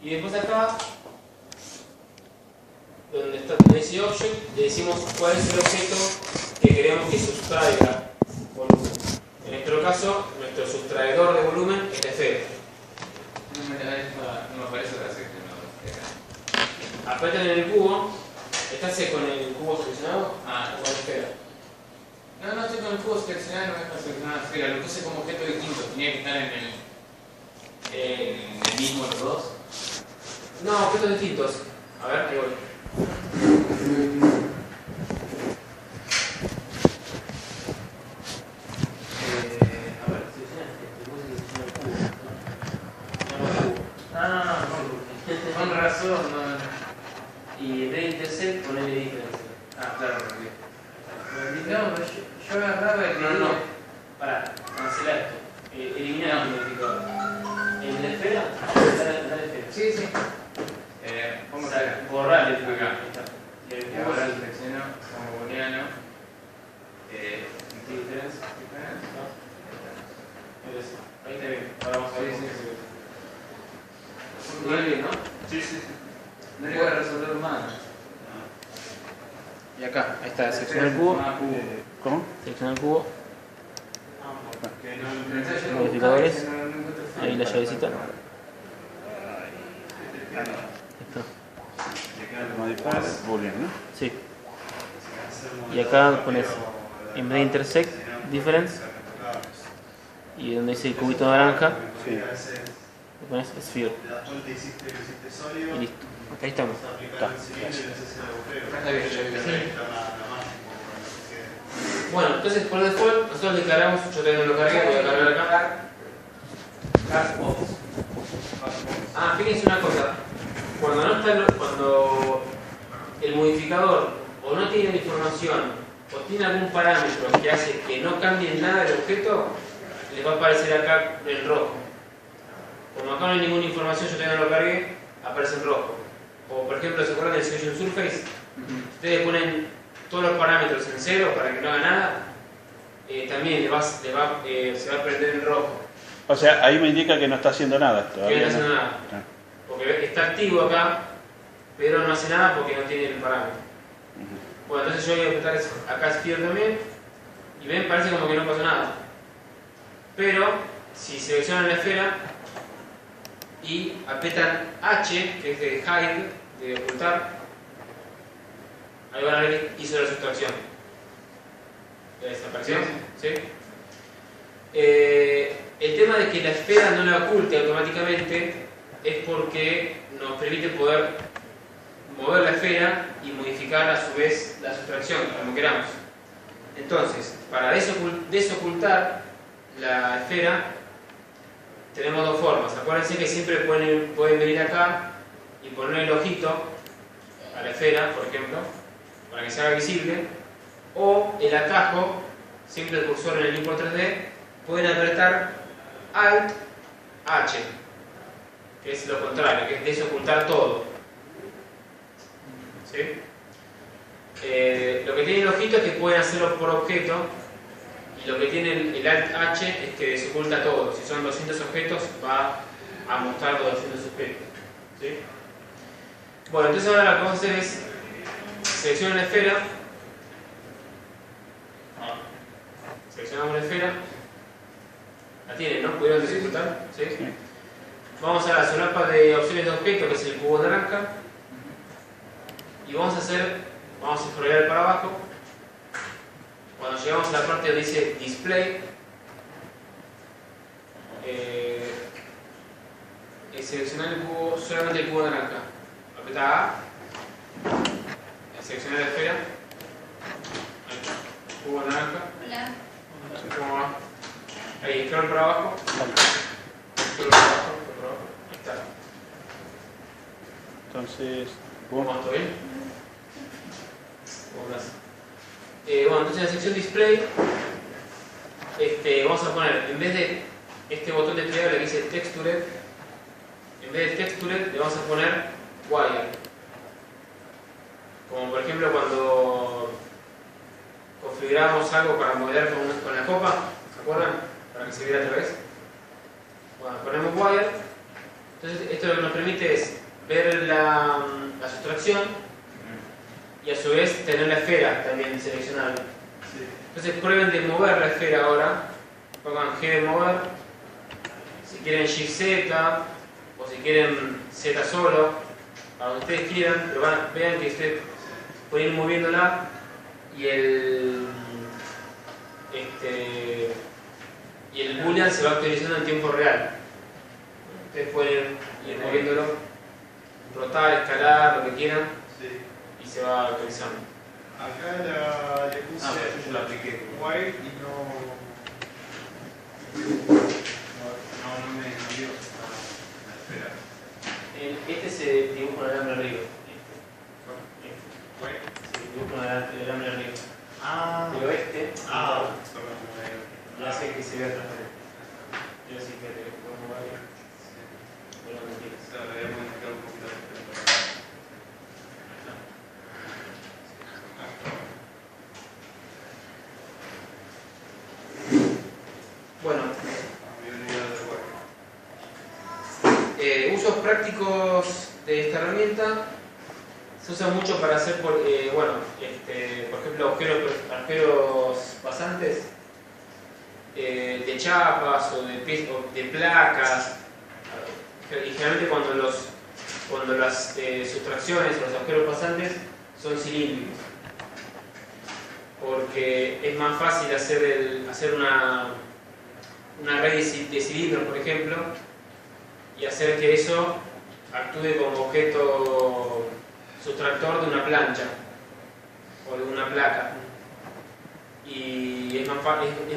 Y después acá, donde dice object, le decimos cuál es el objeto que queremos que sustraiga volumen. En nuestro caso, nuestro sustraedor de volumen es la esfera. No me parece la sección. Apretan en el cubo. ¿Estás con el cubo seleccionado? Ah, o con la esfera. No estoy con el cubo seleccionado, no es para seleccionar la esfera. Lo puse como objeto distinto. Tenía que estar en el mismo los dos. No, objetos distintos. A ver, ahí voy. A ver, seleccionaste. Después selecciona el cubo. No, el cubo. No. Con razón, no. Y en vez de intersect, ponele difference. Ah, claro, porque. No, pero yo agarraba el que. No. Pará, cancelar esto. Eliminar el modificador. En la esfera, dale esfera. Sí, sí. Pongo acá. Borrar el Acá. Y el Y cubo ahora sí. selecciono como booleano. Difference. Ahí está bien. Ahora vamos a ver cómo se ve. Muy bien, ¿no? Sí. No le voy a resolver más. Y acá, ahí está, selecciona el cubo. ¿Cómo? Selecciona el cubo. Modificadores. Ahí la llavecita. Modificar boolean, ¿no? Sí. Y acá pones, en vez de intersect, difference. Y donde dice el cubito naranja, Sí. le pones sphere. Y listo. Acá estamos. Está. Está bien, Bueno, entonces por default nosotros declaramos, yo también lo cargué, voy a cargar acá. Ah, fíjense una cosa. Cuando el modificador o no tiene la información o tiene algún parámetro que hace que no cambie nada del objeto, les va a aparecer acá en rojo. Como acá no hay ninguna información, yo todavía no lo cargué, aparece en rojo. O por ejemplo, ¿se acuerdan del Solution Surface? Ustedes ponen todos los parámetros en cero para que no haga nada, también se va a prender en rojo. O sea, ahí me indica que no está haciendo nada Que todavía. no está haciendo nada. Ah. Porque está activo acá, pero no hace nada porque no tiene el parámetro. Bueno, entonces yo voy a apretar acá Sphere también, y ven, parece como que no pasó nada. Pero, si seleccionan la esfera y apretan H, que es de hide, de ocultar, ahí van a ver que hizo la sustracción. ¿Ya desapareció? ¿Sí? El tema de que la esfera no la oculte automáticamente es porque nos permite poder mover la esfera y modificar a su vez la sustracción, como queramos. Entonces, para desocultar la esfera, tenemos dos formas. Acuérdense que siempre pueden venir acá y poner el ojito a la esfera, por ejemplo, para que se haga visible, o el atajo, siempre el cursor en el import 3D, pueden apretar Alt H, que es lo contrario, que es desocultar todo. ¿Sí? Lo que tiene el ojito es que pueden hacerlo por objeto, y lo que tiene el Alt H es que desoculta todo. Si son 200 objetos, va a mostrar los 200 objetos. ¿Sí? Bueno, entonces ahora lo que vamos a hacer es seleccionar la esfera. Seleccionamos la esfera. ¿La tienen, no? ¿Pudieron desocultar? ¿Sí? Sí. Vamos a la solapa de opciones de objeto, que es el cubo naranja. Y vamos a scrollear para abajo. Cuando llegamos a la parte donde dice Display, seleccionar el cubo, solamente el cubo naranja. Apretá A, seleccionar la esfera, ahí está, cubo naranja. Hola. ¿Cómo va? Ahí, scroll para abajo. Scroll para abajo, ahí está. Entonces, ¿Cómo va? ¿Todo bien? ¿Cómo vas? Bueno, entonces en la sección Display vamos a poner, en vez de este botón de desplegable que dice Textured, en vez de Textured le vamos a poner Wire. Como por ejemplo cuando configuramos algo para modelar con la copa, ¿se acuerdan? Para que se viera a través. Bueno, ponemos Wire Entonces esto lo que nos permite es ver la sustracción y a su vez tener la esfera también seleccionable. Entonces prueben de mover la esfera ahora, pongan G de mover, si quieren Shift Z o si quieren Z solo, a donde ustedes quieran, pero vean que ustedes pueden ir moviéndola y el boolean se va actualizando en tiempo real. Ustedes pueden ir moviéndolo, rotar, escalar, lo que quieran, y se va actualizando. Acá le puse yo la apliqué. white y no me cambió. Espera. Este se dibuja un alambre arriba. White. Se dibuja un alambre arriba. Pero ya hace que se vea transparente. Yo sí que te lo puedo mover. Pero no mentiras. Claro, le voy a modificar un poquito la Bueno, white. usos prácticos de esta herramienta se usa mucho para hacer, por ejemplo, agujeros pasantes de chapas o de placas. Y generalmente cuando las sustracciones o los agujeros pasantes son cilíndricos, porque es más fácil hacer una red de cilindros, por ejemplo, y hacer que eso actúe como objeto sustractor de una plancha o de una placa. Y es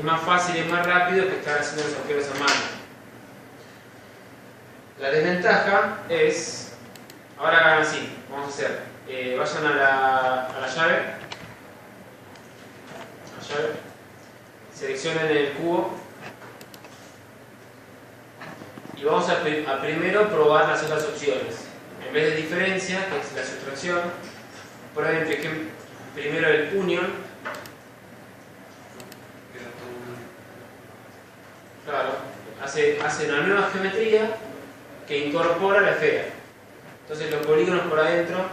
más fácil y más rápido que estar haciendo los agujeros a mano. La desventaja es, ahora hagan así, vamos a hacer, vayan a la llave, seleccionen el cubo y vamos a primero probar las otras opciones. En vez de diferencia, que es la sustracción, prueben primero el union. Claro, hace una nueva geometría que incorpora la esfera. Entonces los polígonos por adentro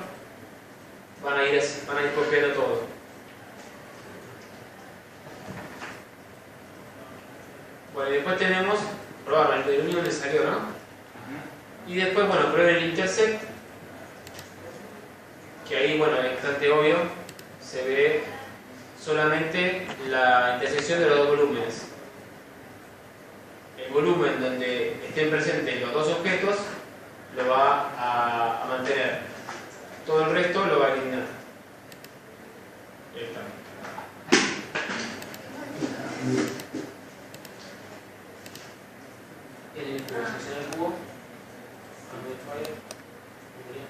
van a ir copiando todo. Bueno, y después tenemos probar el union le salió, ¿no? Y después, bueno, prueben el intersect, que ahí, bueno, es bastante obvio, se ve solamente la intersección de los dos volúmenes. El volumen donde estén presentes los dos objetos lo va a mantener. Todo el resto lo va a eliminar. Ahí está. En el cubo, selecciona el cubo. Fire. Muy bien.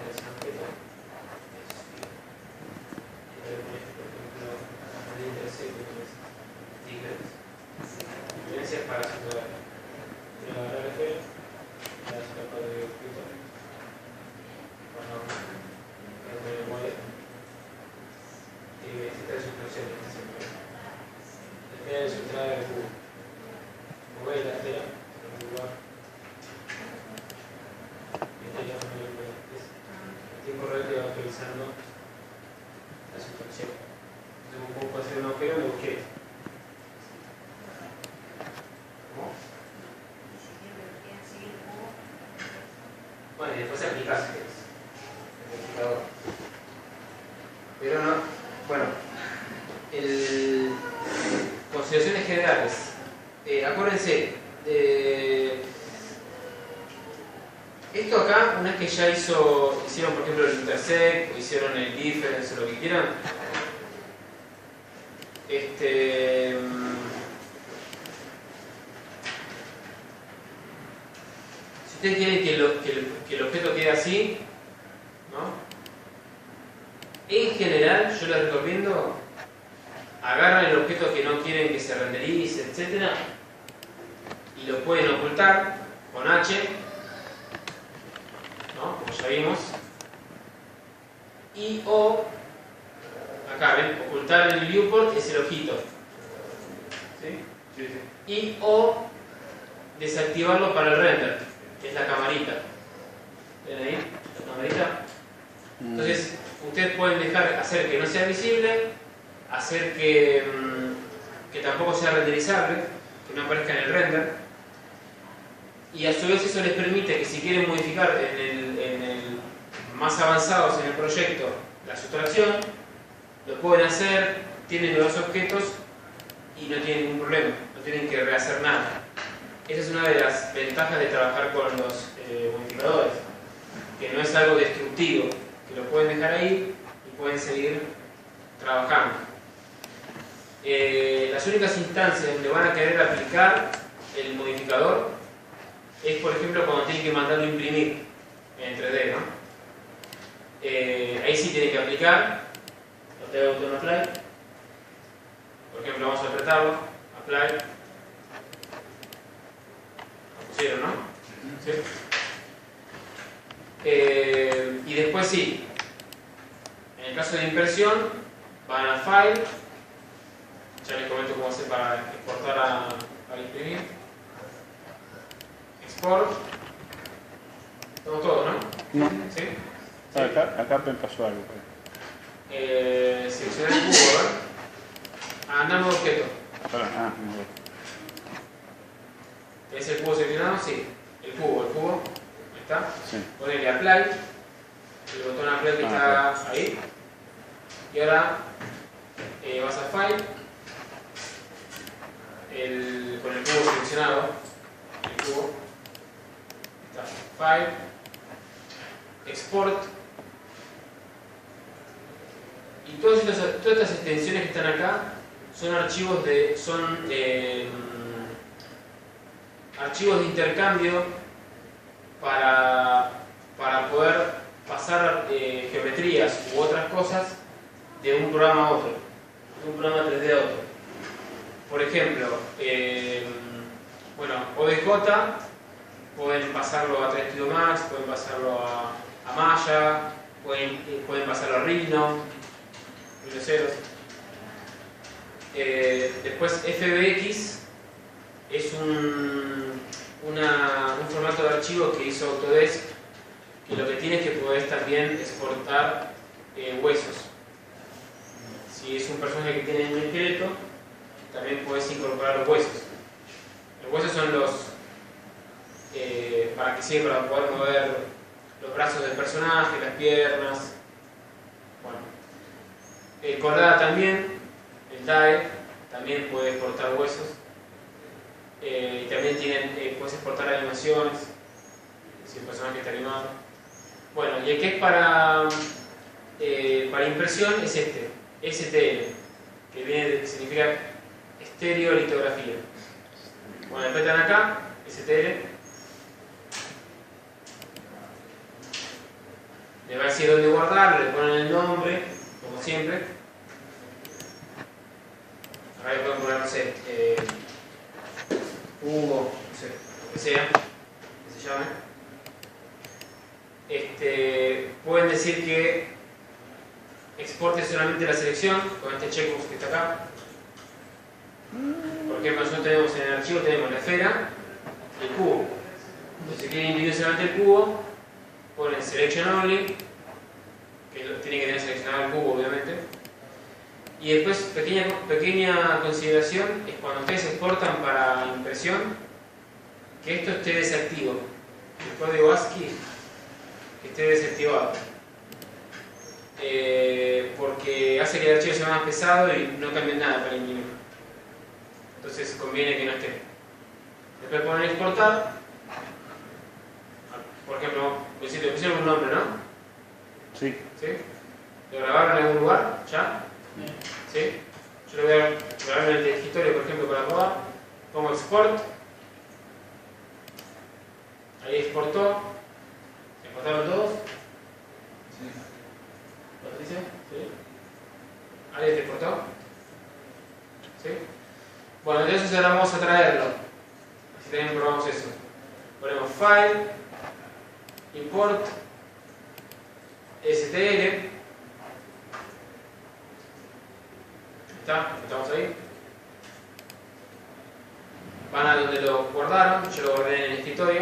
Ese objeto. El intersect es diferencias para situar la esfera, la capa de objeto, cuando me mueve, y esta es sustracción, la esfera es sustrada del cubo. Mover la esfera en un lugar, y este ya no lo puede. En tiempo real te va actualizando la sustracción. Entonces, un poco hacer un agujero de objeto. Bueno, y después aplicas el modificador. Pero no, bueno, consideraciones generales. Acuérdense, esto acá, una vez que ya hicieron por ejemplo el intersect, o hicieron el difference o lo que quieran, si ustedes quieren que el objeto quede así, ¿no? En general, yo les recomiendo agarran el objeto que no quieren que se renderice, etc. y lo pueden ocultar con H, ¿no? Como ya vimos. Y o, acá ven, ocultar el viewport es el ojito. ¿Sí? Sí, sí. Y o desactivarlo para el render, que es la camarita. ¿Ven ahí? La camarita. Entonces, ustedes pueden hacer que no sea visible, hacer que tampoco sea renderizable, que no aparezca en el render, y a su vez eso les permite que si quieren modificar más avanzados en el proyecto la sustracción, lo pueden hacer, tienen los objetos y no tienen ningún problema, no tienen que rehacer nada. Esa es una de las ventajas de trabajar con los modificadores, que no es algo destructivo, que lo pueden dejar ahí y pueden seguir trabajando. Las únicas instancias donde van a querer aplicar el modificador es, por ejemplo, cuando tienen que mandarlo a imprimir en 3D, ¿no? Ahí sí tienen que aplicar, lo tengo botón apply, por ejemplo, vamos a apretarlo, apply, lo pusieron, ¿no? ¿Sí? Y después sí, en el caso de impresión, van a File, ya les comento cómo hacer para exportar para imprimir, Export, estamos todos, ¿no? No. ¿Sí? Acá me pasó algo. Seleccionar el cubo, ¿verdad? Andamos objeto. No. ¿Es el cubo seleccionado? Sí. El cubo. Ahí está. Sí. Ponele apply, el botón apply que está ahí. Y ahora vas a file, con el cubo seleccionado, el cubo. Está. File, export. Y todas estas extensiones que están acá son archivos de intercambio para poder pasar geometrías u otras cosas de un programa a otro, de un programa 3D a otro. Por ejemplo, OBJ pueden pasarlo a 3 Studio Max, pueden pasarlo a Maya, pueden pasarlo a Rhino, ceros. Después FBX es un formato de archivo que hizo Autodesk, que lo que tiene es que podés también exportar huesos. Si es un personaje que tiene un esqueleto, también podés incorporar los huesos. Los huesos son para que sirve para poder mover los brazos del personaje, las piernas. El Cordada también, el DAE, también puede exportar huesos. Y también puedes exportar animaciones, si el personaje está animado. Bueno, y el que es para impresión es este, STL, que significa estereolitografía. Bueno, apretan acá, STL. Le va a decir dónde guardarlo, le ponen el nombre, como siempre. Ahora le pueden poner, no sé, Hugo, no sé, lo que sea, que se llame. Pueden decir que exporte solamente la selección con este checkbox que está acá. Por ejemplo, nosotros tenemos en el archivo tenemos la esfera y el cubo. Entonces, si quieren imprimir solamente el cubo, ponen Selection Only, que tiene que tener seleccionado el cubo, obviamente. Y después, pequeña consideración, es cuando ustedes exportan para impresión, que esto esté desactivo. El código ASCII que esté desactivado. Porque hace que el archivo sea más pesado y no cambie nada para imprimir. Entonces conviene que no esté. Después ponen exportar. Por ejemplo, le pusieron un nombre, ¿no? Sí. ¿Sí? ¿Lo grabaron en algún lugar? ¿Ya? ¿Sí? Yo lo voy a grabar en el escritorio, por ejemplo, para probar. Pongo export. Ahí exportó. ¿Exportaron todos? Sí. ¿Patricia? ¿Sí? ¿Alguien te exportó? ¿Sí? Bueno, entonces ahora vamos a traerlo. Así también probamos eso. Ponemos File, Import, STL. ¿Está? ¿Estamos ahí? van a donde lo guardaron, yo lo guardé en el escritorio,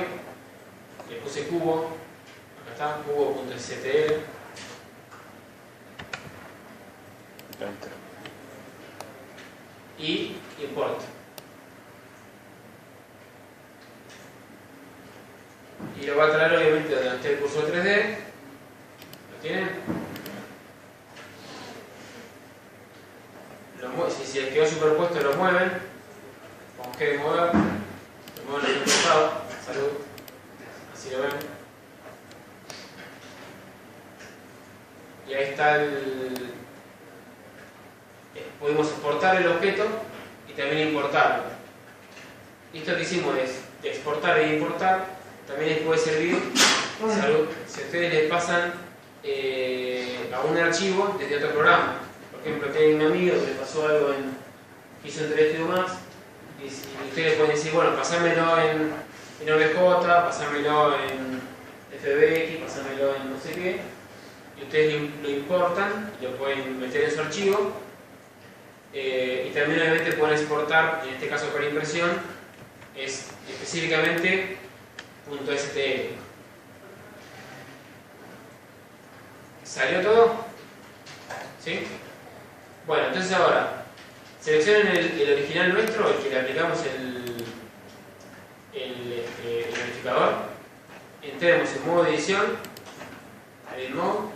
le puse cubo, acá está, cubo.stl, y import. Y lo va a traer obviamente donde esté el cursor 3D. ¿Lo tienen? Si se quedó superpuesto lo mueven. Con G de mover. Lo mueven en el costado. Salud. Así lo ven. Y ahí está podemos exportar el objeto y también importarlo. Y esto que hicimos es exportar e importar. También les puede servir si ustedes les pasan a un archivo desde otro programa. Por ejemplo, tienen un amigo que le pasó algo que hizo un teléfono más y ustedes pueden decir, bueno, pasámelo en OBJ, pasámelo en FBX, pasámelo en no sé qué, y ustedes lo importan y lo pueden meter en su archivo. Y también obviamente pueden exportar, en este caso para impresión, es específicamente .stl. ¿Salió todo? ¿Sí? Bueno, entonces ahora seleccionen el original nuestro, el que le aplicamos el verificador. Entremos en modo de edición, edit mode,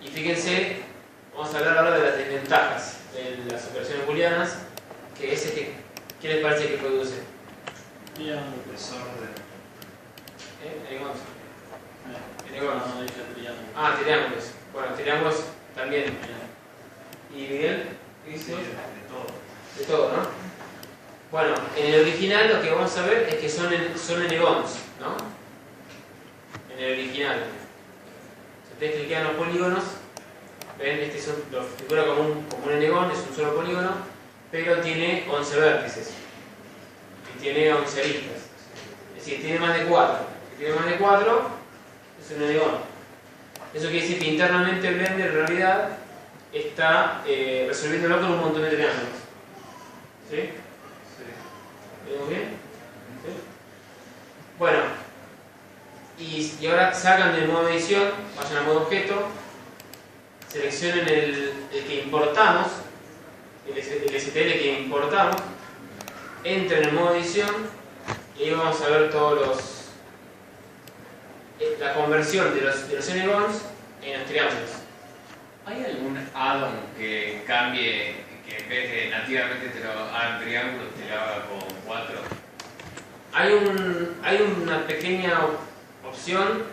y fíjense, vamos a hablar ahora de las desventajas de las operaciones booleanas, que es ¿qué les parece que produce? Desorden. Ah, triángulos. Bueno, triángulos también. ¿Y Miguel? ¿Qué dice? De todo. De todo, ¿no? Bueno, en el original lo que vamos a ver es que son enegons, ¿no? En el original. Si ustedes cliquean los polígonos, ven, lo figura como un enegón, es un solo polígono, pero tiene 11 vértices. Y tiene 11 aristas. Es decir, tiene más de 4. Si tiene más de 4, es un enegón. Eso quiere decir que internamente Blender en realidad está resolviéndolo con un montón de triángulos. ¿Sí? ¿Vemos bien? ¿Sí? Bueno, y ahora sacan del modo edición, vayan a modo objeto, seleccionen el que importamos, el STL que importamos, entren en modo edición y ahí vamos a ver todos la conversión de los enegons en los triángulos. ¿Hay algún add-on que cambie, que en vez de nativamente te lo haga en triángulos, te lo haga con 4? Hay una pequeña opción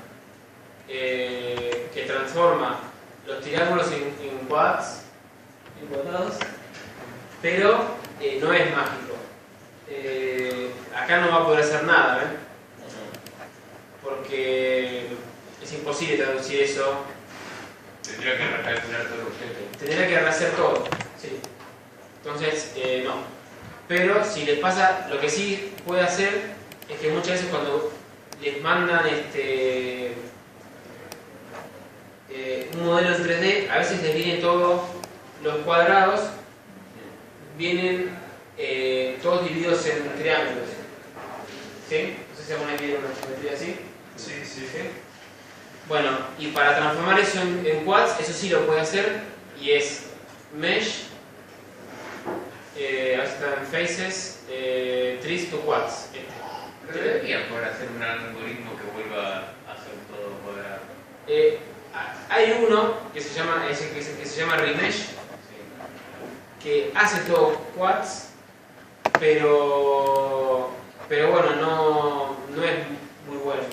que transforma los triángulos en quads, en cuadrados, pero no es mágico. Acá no va a poder hacer nada, porque es imposible traducir eso. Tendría que recalcular todo el objeto. Tendría que rehacer todo, sí. Entonces, no. Pero si les pasa, lo que sí puede hacer es que muchas veces cuando les mandan un modelo en 3D, a veces les vienen todos los cuadrados, vienen todos divididos en triángulos. ¿Sí? No sé si alguna vez vieron una geometría así. Sí, sí. ¿Sí? Bueno, y para transformar eso en quads, eso sí lo puede hacer, y es mesh, ahí está en faces, trees to quads. Pero debería poder hacer un algoritmo que vuelva a hacer todo cuadrado. Hay uno que se llama remesh, que hace todo quads, pero bueno, no es muy bueno.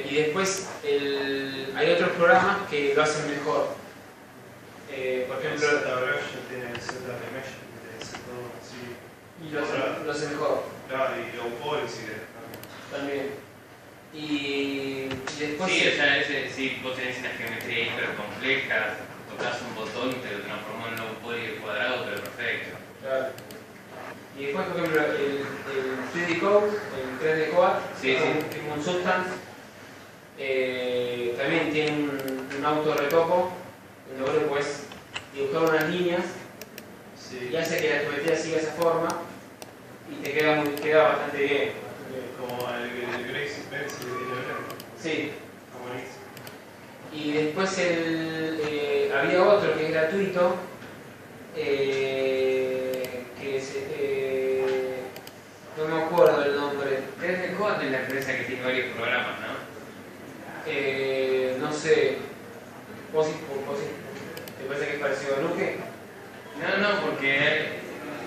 Y después hay otros programas que lo hacen mejor. Por ejemplo, ZBrush tiene el ZRemesh, que hace todo así. y lo hace mejor Claro, y Lowpoint si querés también. Y después Sí, o sea, si vos tenés una geometría hiper compleja, tocas un botón y te lo transformó en un poly cuadrado, pero perfecto. claro. Y después, por ejemplo, el 3D Code, el 3D Code, Sí, que es sí. como un substance, también tiene un auto retoco donde vos le podés dibujar unas líneas Sí. y hace que la geometría siga esa forma y te queda bastante bien. Como el Grace Benz que tiene blanco. Sí. Está buenísimo. Y después había otro que es gratuito, que no me acuerdo el nombre. Desde Code es la empresa que tiene varios programas, ¿no? No sé. ¿Te parece que es parecido a Nuke? No, porque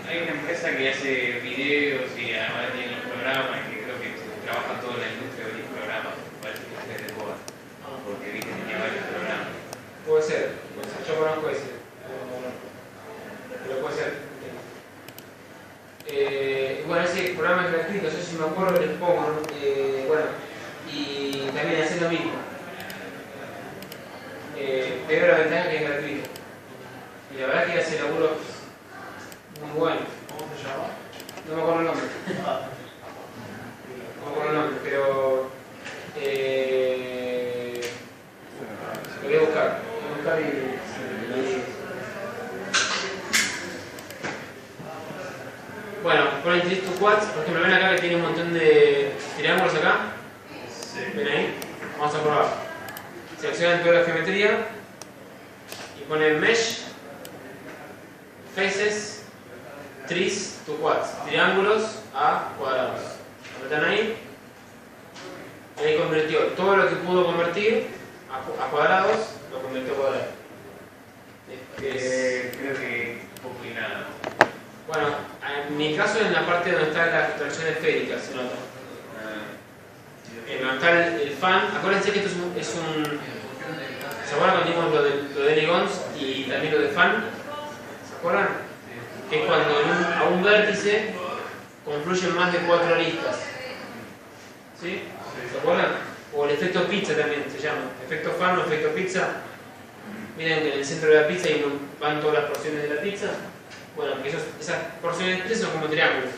hay una empresa que hace videos y además tiene los programas que creo que trabaja todo en la industria de los programas. Parece que es de Code, porque vi que tenía varios programas. Puede ser. Yo conozco ese. Pero puede ser. Bueno, ese programa es gratuito, yo si me acuerdo les pongo, ¿no? Bueno, y también hace lo mismo. Veo la ventaja que es gratuito. Y la verdad que hace laburos muy buenos. ¿Cómo se llama? No me acuerdo el nombre. No me acuerdo el nombre, pero lo voy a buscar. Bueno, ponen 3 to quads, por ejemplo, ven acá que tiene un montón de triángulos acá. Sí. ¿Ven ahí? Vamos a probar. Seleccionan toda la geometría y ponen mesh, faces, trees to quads, triángulos a cuadrados. Apretan ahí. Y ahí convirtió todo lo que pudo convertir a cuadrados, lo convirtió a cuadrados. Creo que poco y nada. Bueno, en mi caso en la parte donde está la abstracción esférica se nota. Donde está el fan, acuérdense que esto es un ¿se acuerdan cuando dimos lo de Negons y también lo de fan? ¿Se acuerdan? Que es cuando a un vértice confluyen más de 4 aristas. ¿Sí? ¿Se acuerdan? O el efecto pizza también se llama. Efecto fan o efecto pizza. Miren que en el centro de la pizza van todas las porciones de la pizza. Bueno, porque esas porciones de pizza son como triángulos.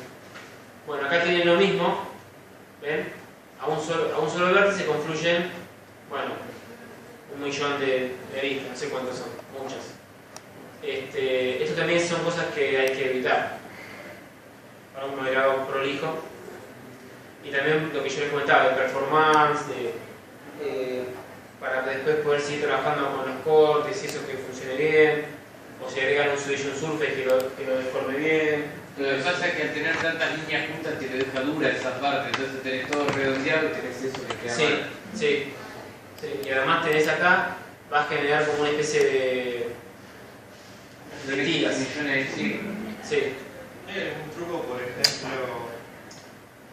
Bueno, acá tienen lo mismo. ¿Ven? A un solo vértice confluyen, bueno, 1.000.000 de aristas, no sé cuántas son, muchas. Esto también son cosas que hay que evitar para un modelado prolijo. Y también lo que yo les comentaba de performance, para después poder seguir trabajando con los cortes y eso que funcione bien, o si agregan un Subdivision Surface que lo deforme bien. Lo que pasa es que al tener tantas líneas juntas te lo deja dura esa parte, entonces tenés todo redondeado y tenés eso que queda mal. Sí. Y además tenés acá, vas a generar como una especie de tiras. Millones, sí. Sí. ¿Hay algún truco, por ejemplo,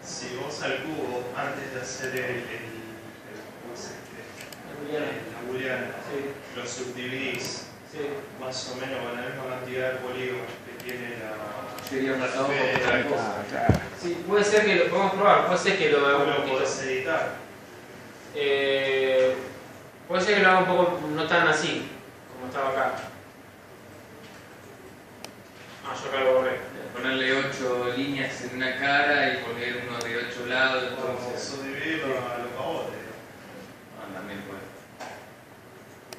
si vos al cubo, antes de hacer ¿cómo se dice? La booleana, Sí. lo subdividís Sí. más o menos con la misma cantidad de polígonos que tiene Sería un ratón o otra cosa. Claro. Sí, puede ser que lo podemos probar, puede ser que lo haga un lo poquito. podés editar. Puede ser que lo haga un poco no tan así, como estaba acá. Yo acá lo borré. Ponerle 8 líneas en una cara y poner uno de 8 lados, Podés entonces. subdividirlo a los cabotes. También puede.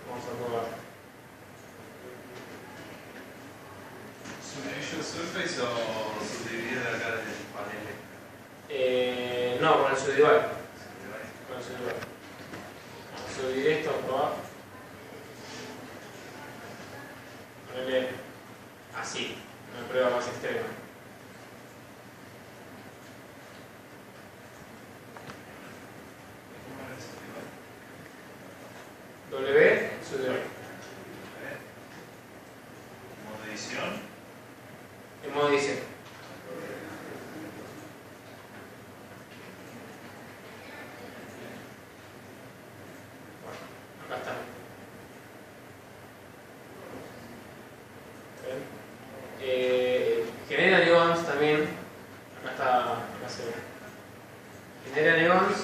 Vamos a probar. ¿Subdivision Surface o subdividir acá desde el panel? No, con el subdivider. Con el subdivider. Vamos a subir esto, a probar. Ponerle así, una prueba más extrema. W, subdivider. Modo edición. En modo edición. Bueno, acá está. Genera neons también. Acá se ve. Genera neons,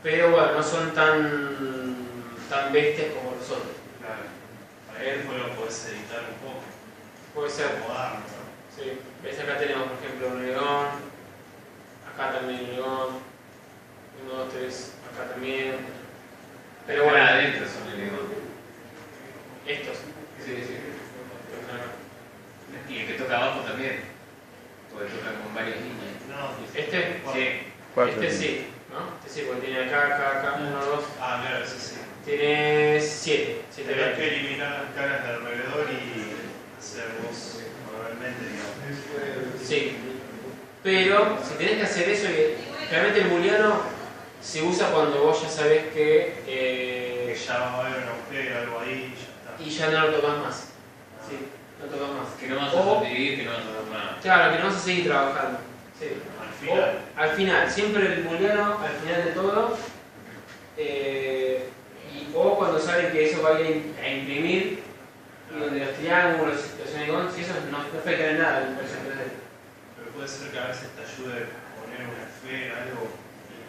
pero bueno, no son tan bestias como los otros. Claro. Ahí después lo podés editar un poco. Puede ser. Acomodarlo, ¿no? Sí. ¿Ves? Acá tenemos, por ejemplo, un neón. Acá también un neón. 1, 2, 3. Acá también. Pero bueno, Acá adentro son el neón. estos. Sí. Acá. Y el que toca 4. Este sí, ¿no? Este sí, porque tiene acá, 1, 2. Ah, claro, ese sí. Tiene 7. Tenés que eliminar las caras de alrededor y hacer vos manualmente, digamos. Sí. Pero si tenés que hacer eso, realmente el booleano se usa cuando vos ya sabés que Que ya va a haber un agujero, algo ahí, y ya está. y ya no lo tocas más. Sí, no tocas más. Que no vas O- a subdividir, que no vas a hacer nada. Claro, que no vas a seguir trabajando. Sí. Al final. O, al final, siempre el booleano, al final de todo, o cuando saben que eso va a ir a imprimir, y donde los triángulos, los semicolons y eso no afectan en nada en impresión 3D. Pero puede ser que a veces te ayude a poner una esfera, algo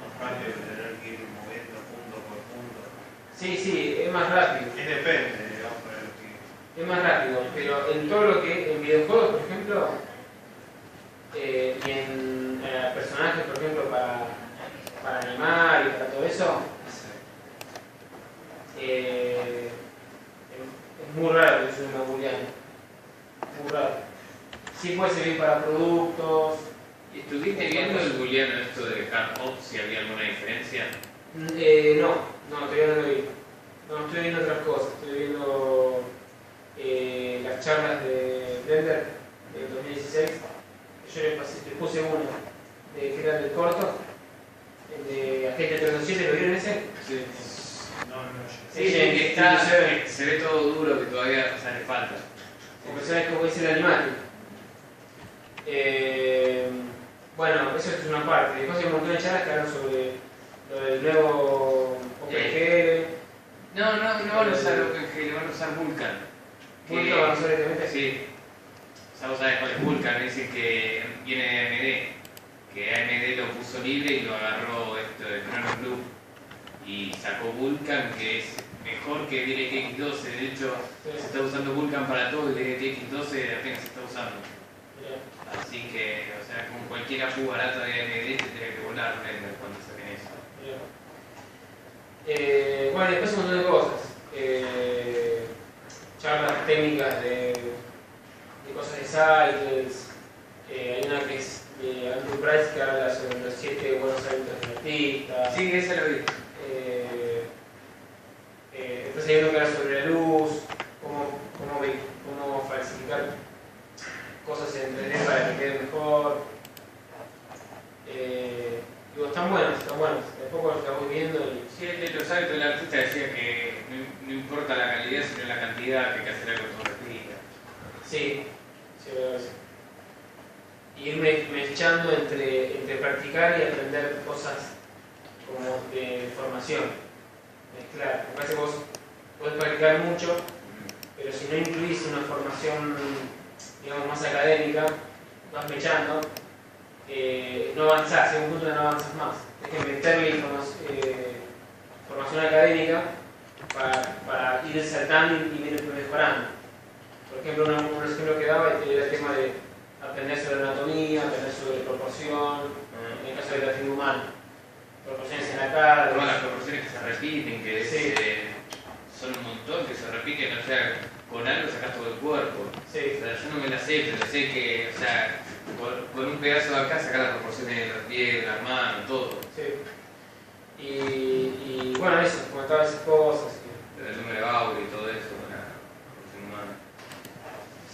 más rápido que tener que ir moviendo punto por punto. Sí, es más rápido. Es depende, digamos, para lo que. Es más rápido, pero en todo lo que, en videojuegos, por ejemplo, y en personajes, por ejemplo, para animar y para todo eso, es muy raro que use una booleana. Muy raro. Sí puede servir para productos. ¿Y estuviste viendo el booleano esto de hard-off, si había alguna diferencia? No, todavía no lo vi. No, estoy viendo otras cosas. Estoy viendo las charlas de Blender del 2016. Yo les puse una que era del corto, el de Agente 327, ¿lo vieron ese? Sí. No, Sí, Dicen que está- se ve todo duro, que todavía le falta. Porque sabes cómo es el animal. Bueno, eso es una parte. Después hay un montón de charlas que hablan sobre lo del nuevo OpenGL. No van a usar OpenGL, van a usar Vulkan. Vulkan van a usar directamente. Sí. O sea, vos sabés cuál es Vulkan, dicen que viene de AMD, que AMD lo puso libre y lo agarró esto de Chrono Blue y sacó Vulkan, que es mejor que DirectX 12. De hecho, se está usando Vulkan para todo y DirectX 12 apenas se está usando. Así que, o sea, con cualquier APU barata de AMD se tiene que volar Blender cuando saquen eso. Bueno, después un montón de cosas. Charlas técnicas de cosas de Cycles. Hay una que es de Andrew Price que habla sobre los 7 buenos hábitos del artista. Sí, ese lo vi. Después hay uno que habla sobre la luz, cómo falsificar cosas en 3D para que quede mejor. Digo, están buenos. De poco los voy viendo y. Sí, los hábitos del artista decía que no importa la calidad, sino la cantidad, que hay que hacer algo con artista. Sí, verdad, sí. Y ir mechando entre practicar y aprender cosas como de formación. Mezclar. Me parece que vos podés practicar mucho, pero si no incluís una formación, digamos, más académica, vas mechando, no avanzás, en un punto no avanzas más. Tienes que meterle formación académica para ir saltando y ir mejorando. Por ejemplo, un ejemplo que daba era el tema de aprender sobre anatomía, aprender sobre proporción, en el caso del latín humano, proporciones en la cara. Todas las proporciones que se repiten, que Sí. son un montón, que se repiten, o sea, con algo sacás todo el cuerpo. Sí. O sea, yo no me las sé, pero sé que, o sea, con un pedazo de acá sacás las proporciones de los pies, de las manos, todo. Sí. Y bueno, eso, comentaba esas cosas. El número de Auger y todo eso, la proporción humana.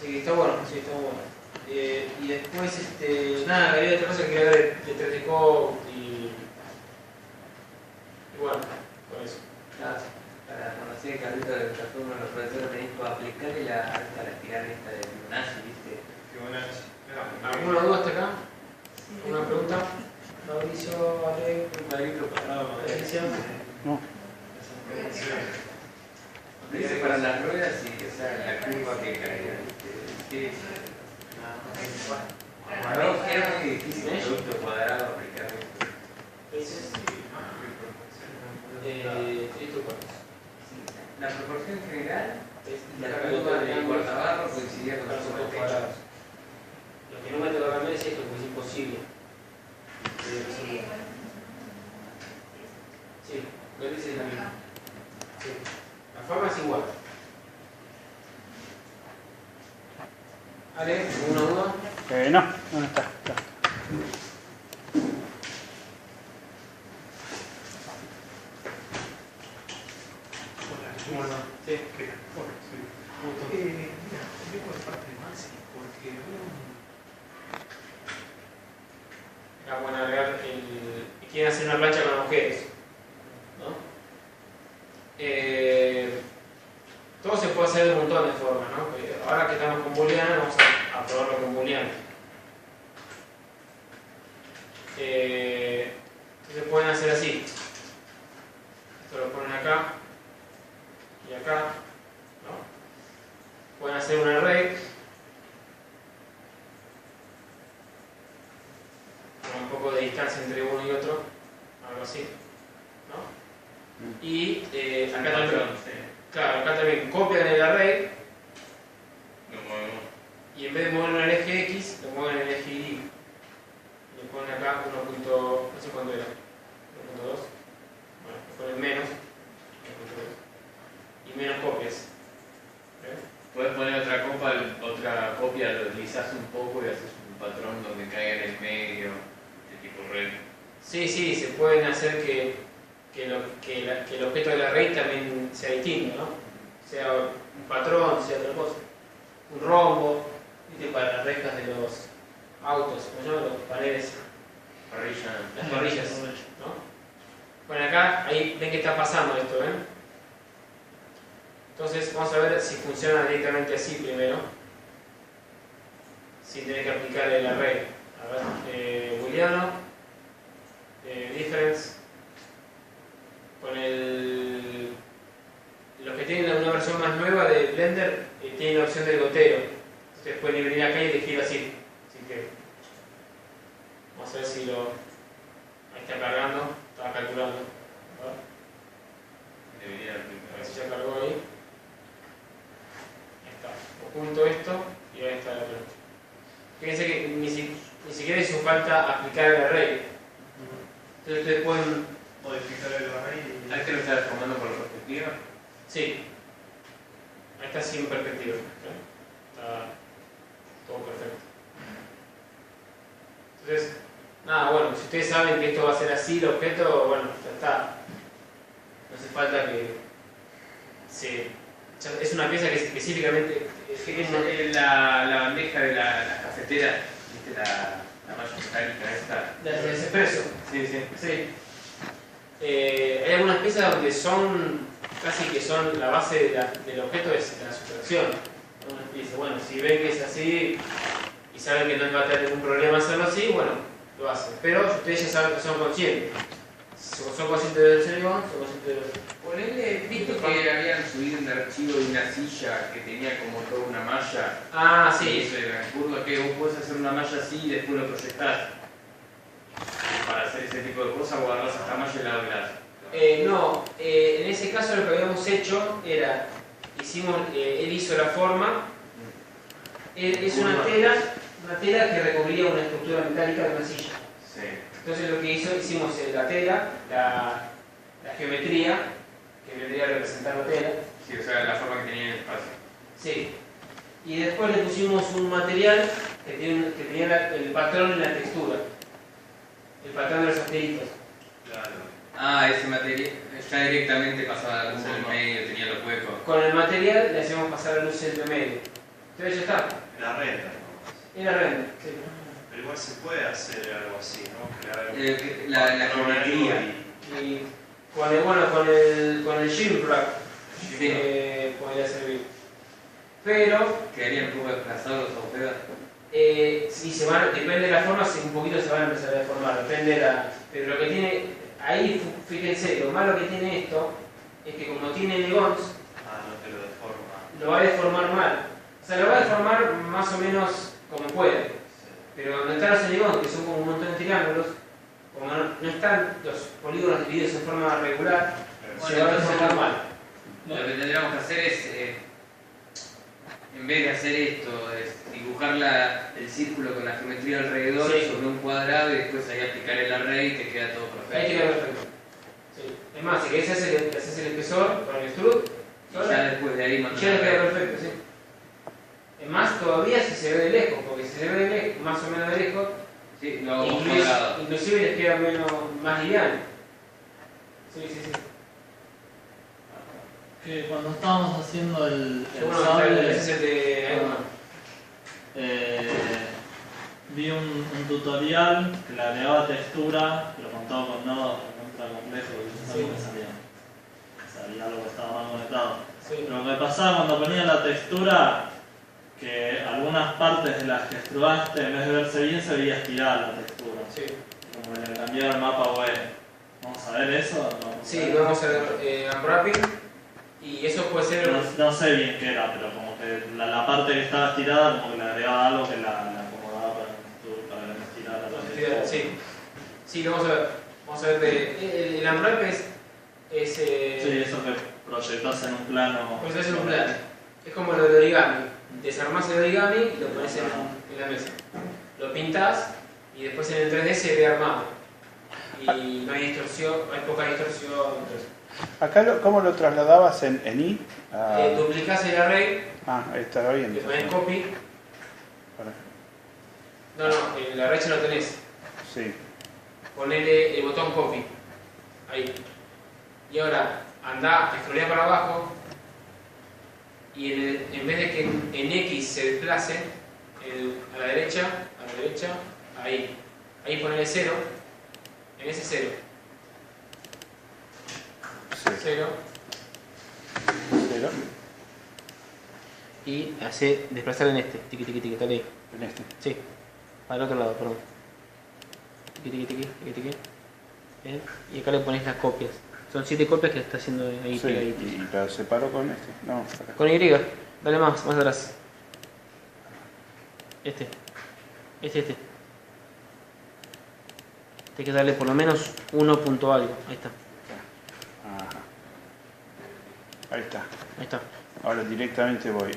Sí, está bueno, y después, nada, había otra cosa que quería ver de 3D Code y bueno, con eso. Nada, para conocer el capítulo de esta forma, los profesores me dijo aplicarle la espiral esta de Fibonacci, ¿viste? Fibonacci. ¿Alguna duda hasta acá? ¿Alguna pregunta? Mauricio, Ale, Un cuadrito para Patricia. No. dice para las ruedas y o sea, la curva que caiga, ¿viste? Sí. Era muy difícil el producto cuadrado aplicarlo. Esto cuál es. La proporción general y la La curva de del cuartabarro coincidía con la Los curva del techo. cuadrados. Lo que no me toca cambiar es esto, porque es imposible. Sí, lo que dice es la misma. Sí. La forma es igual. Ale, ¿alguna duda? No. ¿Cómo no? Sí. ¿Qué tal? Bueno, sí. Mira, vengo de parte de Maxi porque Acá pueden agregar quieren hacer una plancha con agujeros, ¿no? Todo se puede hacer de un montón de formas, ¿no? Ahora que estamos con booleana, vamos a probarlo con booleana. Entonces pueden hacer así. Esto lo ponen acá y acá, ¿no? Pueden hacer un array con un poco de distancia entre uno y otro, algo así, ¿no? Y acá también, claro, acá también copian el array Lo movemos. y en vez de moverlo en el eje X, lo mueven en el eje Y. Le ponen acá 1. No sé cuánto era, 1.2. Bueno, le ponen menos 1.2 y menos copias. Puedes poner otra copia, lo deslizas un poco y haces un patrón donde caiga en el medio, de tipo red. Sí, se pueden hacer que el objeto del array también sea distinto, ¿no? Sea un patrón, sea otra cosa. Un rombo, ¿viste? Para las rejas de los autos, ¿cómo se llaman? Las paredes, las parrillas, ¿no? Bueno, acá, ahí ven que está pasando esto, ¿ven? Entonces vamos a ver si funciona directamente así primero, sin tener que aplicar el array. A ver, booleano, difference, con los que tienen una versión más nueva de Blender tienen la opción del gotero. Ustedes pueden venir acá y elegir así. Así que vamos a ver si ahí está cargando, estaba calculando. Debería A ver si ya cargó ahí. Junto esto y ahí está la plancha. Fíjense que ni siquiera hizo falta aplicar el array. Entonces ustedes pueden modificar el array y... ¿Hay que lo está transformando por perspectiva? Sí, ahí está sin perspectiva. ¿Okay? Está todo perfecto. Entonces, nada, bueno, si ustedes saben que esto va a ser así el objeto, bueno, ya está. No hace falta que es una pieza que específicamente Es la bandeja de la cafetera, ¿viste? La malla metálica esta. la de expreso. Sí. Sí. Hay algunas piezas donde casi que son la base del objeto es la sustracción. Algunas piezas, bueno, si ven que es así y saben que no va a tener ningún problema hacerlo así, bueno, lo hacen. Pero ustedes ya saben que son conscientes. Son conscientes de los Polygon, son conscientes de los... Ponele, viste que habían subido un archivo de una silla que tenía como toda una malla. Ah, Y sí. eso era curva que vos podés hacer una malla así y después lo proyectás. Para hacer ese tipo de cosas, o agarrás esta malla y la doblás. No, en ese caso lo que habíamos hecho era, él hizo la forma, es una tela que recubría una estructura metálica de una silla. Sí. Entonces lo que hicimos la tela, la geometría, que vendría a representar la tela, Sí, o sea, la forma que tenía en el espacio. sí. Y después le pusimos un material que tenía el patrón en la textura, el patrón de los agujeritos. Claro. Ese material ya directamente pasaba la luz en el medio, tenía los huecos. Con el material le hacíamos pasar la luz entre medio. Entonces ya está, La renta, ¿no? era render. Sí. Pero igual se puede hacer algo así, ¿no? Crear La geometría. Y con el Shield Rack podría servir. Pero Quedarían un poco desplazados los agujeros. si depende de la forma, un poquito se van a empezar a deformar, depende de pero lo que tiene, ahí fíjense, lo malo que tiene esto es que como tiene negons, no te lo deforma. lo va a deformar mal. O sea, lo va a deformar más o menos como puede. Pero donde están los elegons, que son como un montón de triángulos, como no están los polígonos divididos en forma regular, se va a deformar mal. Lo que tendríamos que hacer es, en vez de hacer esto, es dibujar el círculo con la geometría alrededor Sí. sobre un cuadrado y después ahí aplicar el array y te queda todo perfecto. Ahí queda perfecto. Sí. Es más, si querés haces el espesor con el extrude, Y ya después de ahí y mandar ya le el queda array. perfecto, sí. Es más, todavía si se ve de lejos, porque si se ve de lejos, más o menos de lejos, Sí, lo hago con cuadrado. inclusive les queda más liviano. Sí. Que cuando estábamos haciendo el Bueno, sable, ese es el de Iron Man. vi un tutorial que le agregaba textura, pero contaba con nodos ultra complejos y eso también me salía. Sabía algo que estaba mal conectado. Sí. Pero lo que pasaba cuando ponía la textura, que algunas partes de las que extrudaste, en vez de verse bien, se veía estirada la textura. Sí. Como le cambiaron el mapa web. ¿Vamos a ver eso? Sí, vamos a ver unwrapping. Y eso puede ser. No sé bien qué era, pero como que la parte que estaba estirada, como que le agregaba algo que la acomodaba para que no estirara la textura. Sí. Sí, vamos a ver. Vamos a ver. El unwrap es. Sí, eso que proyectás en un plano. Pues es un plano. Es como lo de origami. Desarmás el origami y lo pones en la mesa. Lo pintas y después en el 3D se ve armado. Y no hay distorsión, hay poca distorsión. Entonces. Acá, ¿cómo lo trasladabas en I? Duplicás el array, Ah, ahí está bien. le pones copy. No, el array ya lo tenés. Sí. Ponele el botón copy. Ahí. Y ahora anda, scrollea para abajo. Y en vez de que en X se desplace a la derecha, ahí. Ahí ponele 0. En ese 0. Sí. 0. 0. Y hace desplazar en este. Tiqui, tiqui, tiqui, tal ahí. En este. Sí. Al otro lado, perdón. Tiqui, tiqui, tiqui, tiqui, tiqui. Bien. Y acá le pones las copias. Son 7 copias que le está haciendo ahí. Sí, y lo separo con este. No, acá. Con Y. Dale más atrás. Este. Hay que darle por lo menos 1 punto algo. Ahí está. Ajá. Ahí está. Ahí está. Ahora directamente voy.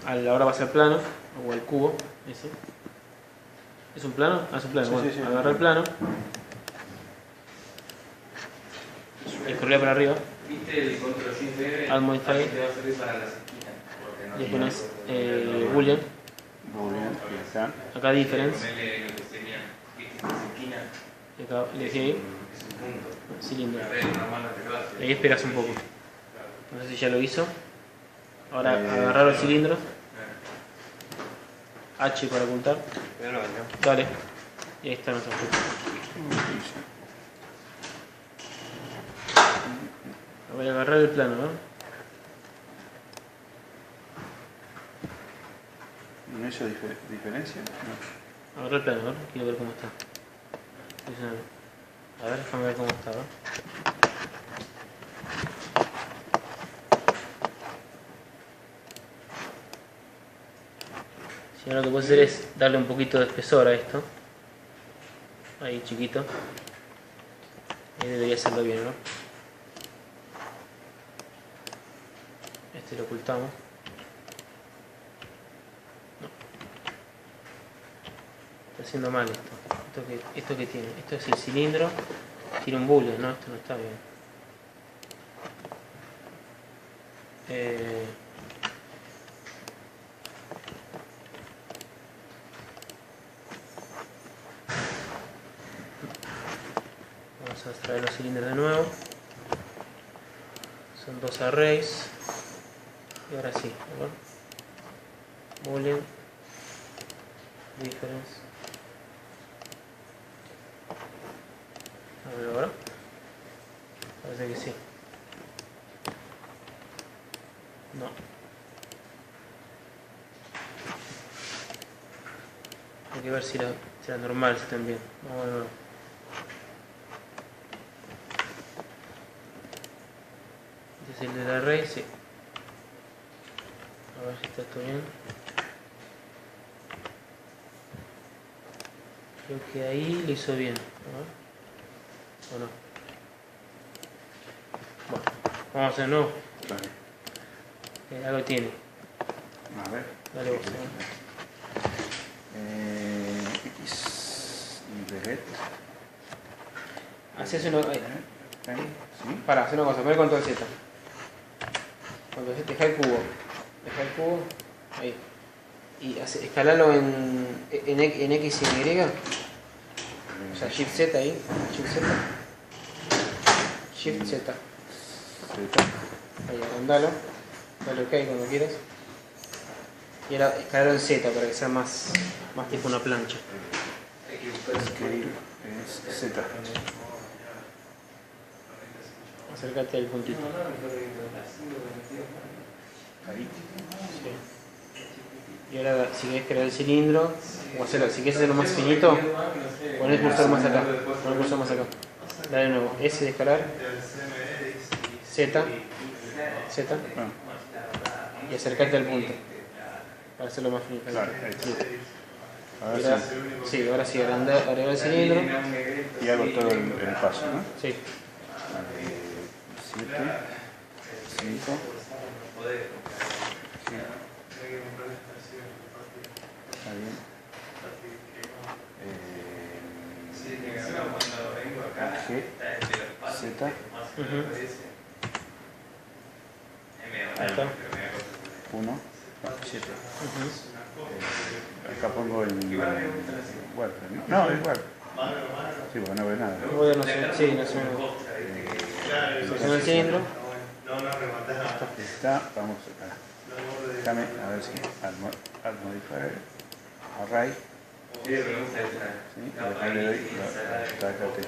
Ahora va a ser plano. O el cubo. Ese. ¿Es un plano? Ah, es un plano. Sí, Bueno, sí, sí. agarra el plano. Scrollea para arriba. ¿Viste el control shift R? Al modify. Te va a servir para las esquinas. Porque no Le tiene pones otro. boolean. Muy bien, ahí está. Acá difference. Ponerle lo que tenía. ¿Viste esa esquina? Y acá le decís ahí. Es un punto. Cilindro. La red normal no te lo hace. Ahí esperas un poco. No sé si ya lo hizo. Ahora Eh, agarrar el cilindro. H para ocultar. Dale. Y ahí está nuestro objeto. Voy a agarrar el plano, ¿no? ¿No hizo diferencia? No. Agarrar el plano, ¿no? Quiero ver cómo está. A ver, déjame ver cómo está, ¿no? Si ahora lo que puedo hacer es darle un poquito de espesor a esto. Ahí, chiquito. Ahí debería hacerlo bien, ¿no? Este lo ocultamos. No. Está haciendo mal esto. Esto que tiene. Esto es el cilindro. Tiene un boolean, ¿no? Esto no está bien. Vamos a extraer los cilindros de nuevo. Son 2 arrays. Y ahora sí, ¿verdad? Boolean difference. A ver ahora. Parece que sí. No. Hay que ver si la normal está bien. Vamos a ver. Este es el del array, sí. A ver si está todo bien. Creo que ahí lo hizo bien. A ver. ¿O no? Bueno, vamos a hacer de nuevo. Vale. Algo tiene. A ver. Dale vos. X y red. Haces uno. ¿Sí? Para, hacer una cosa. Poner control Z. Control Z, deja el cubo. Ahí. Y escalalo en X y Y. O sea, Shift Z ahí. Shift Z. Z. Ahí, agrandalo. Dale OK cuando quieras. Y ahora escalarlo en Z para que sea más tipo una plancha. Hay que buscar su Scale es Z. Acércate al puntito. Ahí. Y ahora, si querés crear el cilindro, o hacerlo, si quieres hacerlo más finito, pon el cursor más acá. Pon el cursor más acá. Dale de nuevo. S de escalar. Z. Z. Ah, Y acercate al punto. Para hacerlo más finito. claro, ahí está. Ahora Ahora, sí. sí, ahora sí, agregar el cilindro. Y hago todo el paso, ¿no? Sí. 7, 5, está bien. G, Z, Ujú. Ahí está. 1, 7. Ujú. Acá pongo el Warper, ¿no? No, el Warper. Sí, porque no veo nada. Voy a no sé, sí, no sé. Selecciona el cilindro. No rematás nada. Está, vamos acá. Déjame a ver si al modifier, array, Sí, me gusta esa. ¿sí? Y acá le doy, tácate.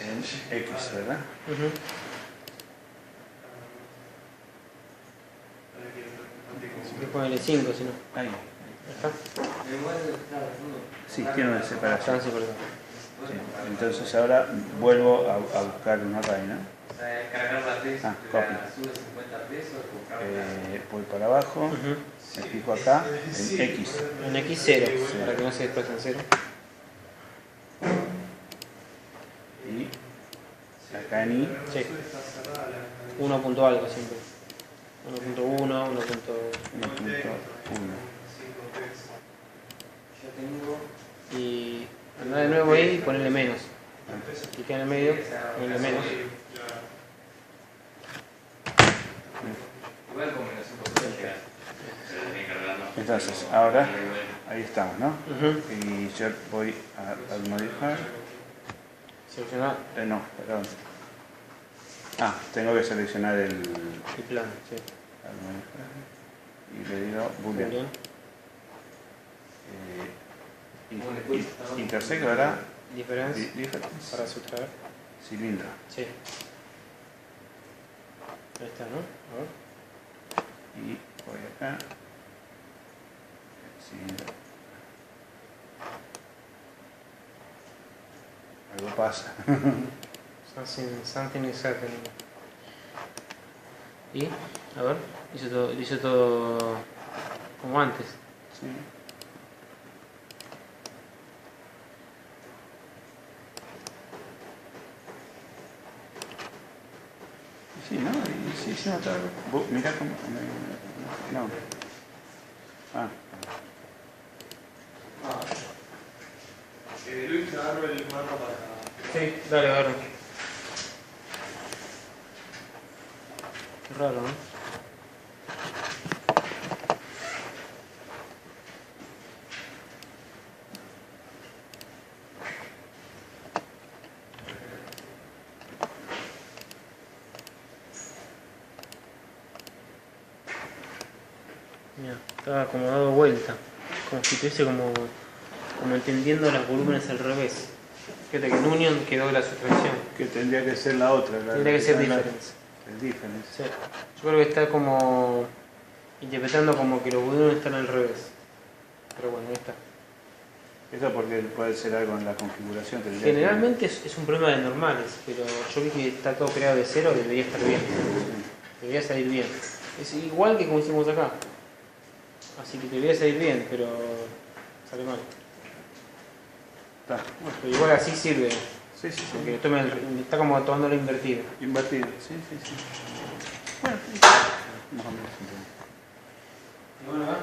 En X, ¿verdad? Ujú. Voy a ponerle 5, si no. Ahí. Ahí está. Sí, tiene una separación. Chance, perdón. Sí. Entonces ahora vuelvo a buscar un array, ¿no? O sea, cargar la tesis, Ah, copy. la sube 50 pesos, comprar Voy para abajo, Ujú. me fijo acá, en X. En X 0, para que no se desplace en 0. Y acá en Y, Sí. 1 punto algo siempre. 1.1, 1. 1.1. Yo tengo Y anda de nuevo ahí y ponerle menos. Clica en el medio, ponerle menos. Igual combinación posible llegar. Entonces, ahora, ahí estamos, ¿no? Ujú. Y yo voy al modifier. Seleccionar No, perdón. Ah, tengo que seleccionar el plano, sí. al modifier. Y le digo boolean. Boolean. Intersect ahora Difference difference, para sustraer. cilindro. Sí. Ahí está, ¿no? A ver. Y voy acá. Cilindro. Algo pasa. Something is happening. Y, a ver, hizo todo como antes. Sí. Sí, ¿no? Y sí, sí, otra vez. Mirá cómo... No. Ah. Luis, agarro el mando para... Sí, dale, agarro. Qué raro, ¿no? Mira, estaba como dado vuelta, como si estuviese como entendiendo los volúmenes al revés. Fíjate que en Union quedó la sustracción. Que tendría que ser la otra. Tendría que ser difference. El difference. Sí. Yo creo que está como interpretando como que los volúmenes están al revés. Pero bueno, ahí está. Eso porque puede ser algo en la configuración. Generalmente es un problema de normales, pero yo vi que está todo creado de cero, debería estar bien. Debería salir bien. Es igual que como hicimos acá. Así que debería salir bien, pero sale mal. Está. Pero igual así sirve, Sí, sí, porque sí. está como tomándolo invertido. Invertido. Sí, sí, sí. Bueno, más o menos. Y bueno,